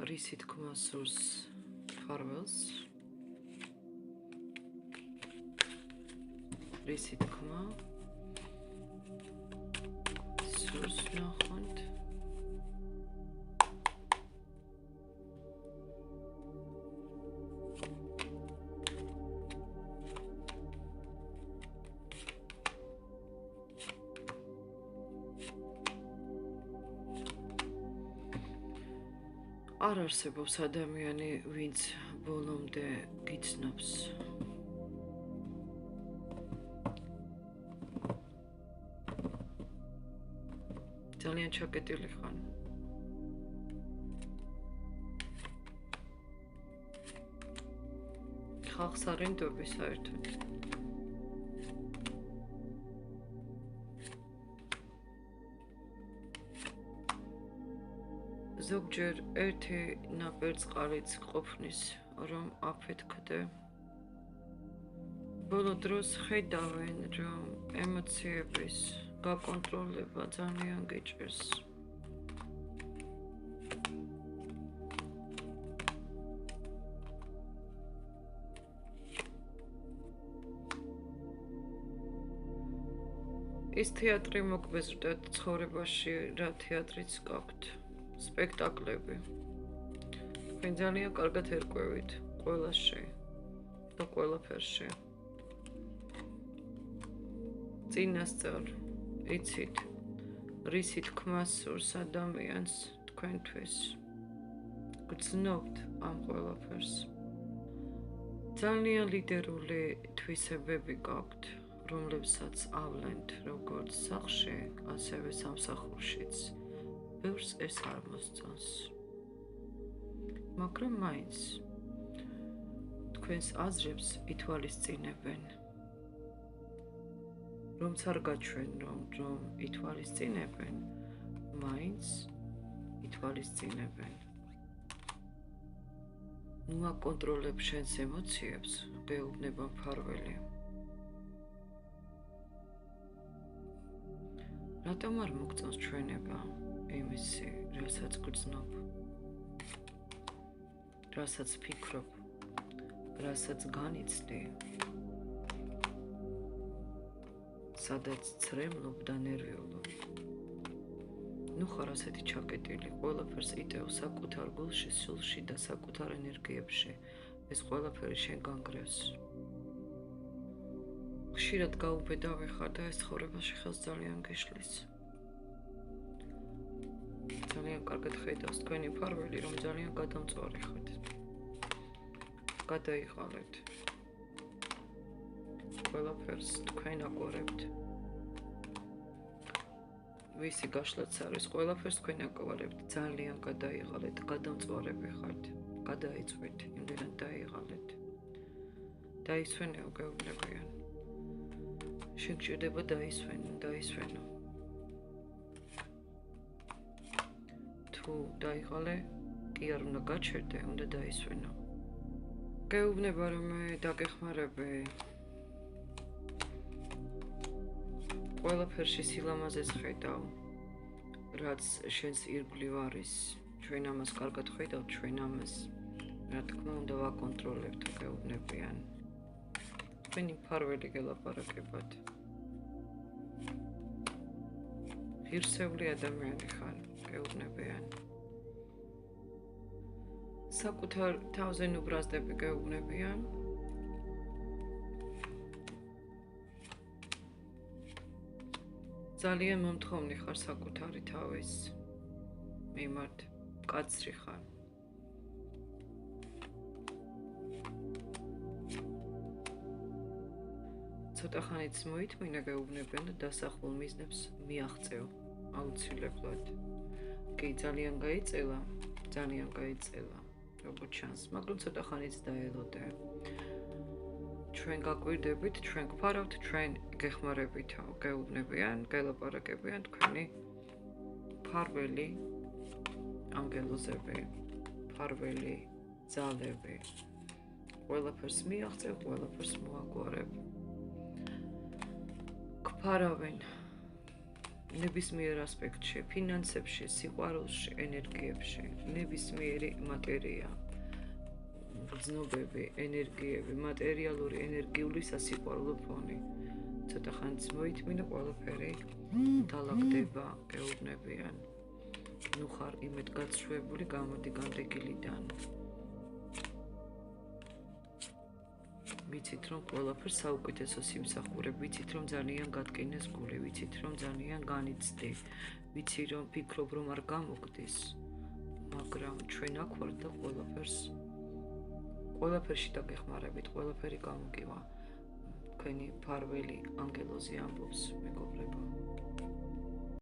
რისი თქმა სურს ფარველს, რისი თქმა სურს ნახოთ არ არსებობს ადამიანი, ვინც ბოლომდე გიცნობს. ძალიან ჩაკეტილი ხარ. ხალხს არ ენდობი საერთოდ. ზოგჯერ ერთი ნაპერწყალიც ყოფნის, რომ აფეთქდე. ბოლო დროს ხედავენ, რომ ემოციების გაკონტროლება ძალიან გიჭირს. ის თეატრი მოგბეზრდათ ცხოვრებაში, რა თეატრიც გაქვთ. სპექტაკლები. თქვენ ძალიან კარგად ერკვევით ყველაში და ყველაფერში. წინასწარ იცით, რისი თქმა სურს ადამიანს თქვენთვის. გრძნობთ ამ ყველაფერს. ძალიან ლიდერული თვისებები გაქვთ, რომლებსაც ავლენთ როგორც სახლში, ასევე სამსახურშიც. ბევრს ეს არ მოსწონს. მაგრამ მაინც თქვენს აზრებს ითვალისწინებენ. რომც არ გაჩვენ, რომ ითვალისწინებენ, მაინც ითვალისწინებენ. ნუ აკონტროლებ შენს ემოციებს, გეუბნება მფარველი. რატომ არ მოგწონს ჩვენება? იმისი, რასაც გრძნობ, რასაც ფიქრობ, რასაც განიცდი, სადაც ცრემლობ და ნერვიულობ. ნუ ხარ ასეთი ჩაკეტილი, ყველაფერს იტევ საკუთარ გულში, სულში და საკუთარ ენერგიებში. ეს ყველაფერი შენ განგრევს. ხშირად გაუბედავი ხარ და ეს ცხოვრებაში ხელს ძალიან გიშლის. ძალიან კარგად ხედავს თქვენი მფარველი, რომ ძალიან გადამწვარი ხართ. გადაიღალებთ. ყველაფერს თქვენ აკვირებთ. ვისი გაშლაც არის, ყველაფერს თქვენ აკვირებთ. ძალიან გადაიღალეთ, გადამწვარები ხართ. გადაიწვით, იმდენად დაიღალეთ. დაისვენეო, გეუბნებიან. შენ გჭირდება დაისვენო. თუ დაიღალე, კი არ უნდა გაჩერდე, უნდა დაისვენო. გეუბნება, რომ მე დაგეხმარები. ყველაფერში სილამაზეს ხედავ, რაც შენს ირგვლივ არის. ჩვენ ამას კარგად ხედავთ, ჩვენ ამას, რა თქმა უნდა, ვაკონტროლებთ, გეუბნებიან. თქვენი მფარველი გელაპარაკებათ. ღირსეული ადამიანი ხარ, გეუბნებიან. საკუთარ თავზე ნუბრაზდები, გეუბნებიან. ძალიან მომთხოვნი ხარ საკუთარი თავის მიმართ, მკაცრი ხარ. ცოტა ხანიც მოითმინა, გეუბნებიან და დასახულ მიზნებს მიაღწევ აუცილებლად. კი, ძალიან გაიწელა, როგორც ჩანს, მაგრამ ცოტა ხანიც დაელოდე. ჩვენ გაკვირდებით, ჩვენ გვფარავთ, ჩვენ გეხმარებითო, გეუბნებიან, გელაპარაკებიან თქვენი მფარველი ანგელოზები, მფარველი ძალები. ყველაფერს მიაღწევ, ყველაფერს მოაგვარებ. გვფარავენ, ნებისმიერ ასპექტში, ფინანსებში, სიყვარულში, ენერგიებში, ნებისმიერი მატერია, გრძნობები, ენერგიები, მატერიალური, ენერგიული სასიყვარულო ფონი. ცოტა ხანს მოითმინა ყველაფერი დალაგდება, ეუბნებიან. ნუ ხარ იმედ გაცშვებული, გამოდი განდეგილიდან. ვიცით, რომ ყველაფერს საუკეთესო სიმსახურე, ვიცით, რომ ძალიან გატკინეს გული, ვიცით, რომ ძალიან განიცდი, ვიცი, რომ ფიქრობ, რომ არ გამოგდის, მაგრამ ჩვენ აქ ვართ და ყველაფერში დაგეხმარებით, ყველაფერი გამოგივა. თქვენი ფარველი ანგელოზი ამბობს, მეგობრებო.